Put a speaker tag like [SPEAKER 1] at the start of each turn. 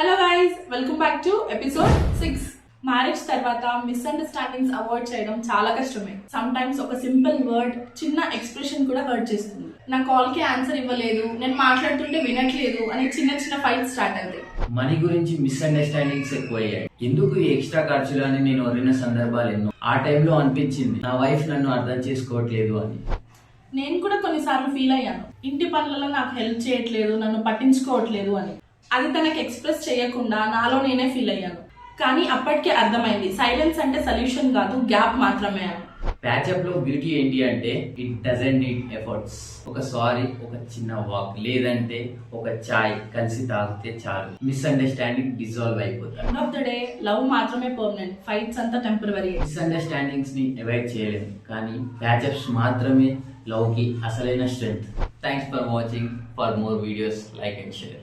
[SPEAKER 1] Hello guys, welcome back to episode 6. Marriage తర్వాత misunderstandings avoid చేయడం చాలా కష్టమే. సమ్ టైమ్స్ ఒక సింపుల్ వర్డ్, చిన్న ఎక్స్ప్రెషన్ కూడా హర్ట్ చేస్తుంది. నా కాల్ కి ఆన్సర్ ఇవ్వలేదు, నేను మాట్లాడుతుంటే వినట్లేదు అని చిన్న చిన్న ఫైట్ స్టార్ట్ అవుతాయి.
[SPEAKER 2] మనీ గురించి మిస్అండర్స్టాండింగ్స్ ఎక్కువయ్యాయి. ఎందుకు ఈ ఎక్స్ట్రా ఖర్చులు అని నేను వరిన సందర్భాలు ఎన్నో. ఆ టైంలో అనిపించింది నా వైఫ్ నన్ను అర్థం చేసుకోవట్లేదు అని.
[SPEAKER 1] నేను కూడా కొన్నిసార్లు ఫీల్ అయ్యాను, ఇంటి పనులలో నాకు హెల్ప్ చేయట్లేదు, నన్ను పట్టించుకోవట్లేదు అని. అది తనకి ఎక్స్ప్రెస్ చేయకుండా నాలో నేనే ఫీల్ అయ్యాను. కానీ అప్పటికే అర్థమైంది, సైలెన్స్ అంటే సొల్యూషన్ కాదు, గ్యాప్ మాత్రమే అని.
[SPEAKER 2] ప్యాచప్ లో బ్యూటీ ఏంటి అంటే ఇట్ డజంట్ నీడ్ ఎఫర్ట్స్. ఒక సారీ, ఒక చిన్న వాక్, లేదంటే ఒక చాయ్ కలిసి తాగితే చాలు, మిస్అండర్స్టాండింగ్ డిజాల్వ్ అయిపోతాయి.
[SPEAKER 1] End of the day love మాత్రమే పర్మనెంట్, ఫైట్స్ అంతా టెంపరరీ.
[SPEAKER 2] మిస్అండర్స్టాండింగ్స్ ని అవాయిడ్ చేయలేము, కానీ ప్యాచప్స్ మాత్రమే లవ్ కి అసలైన strength. Thanks for watching. For more videos, like and share.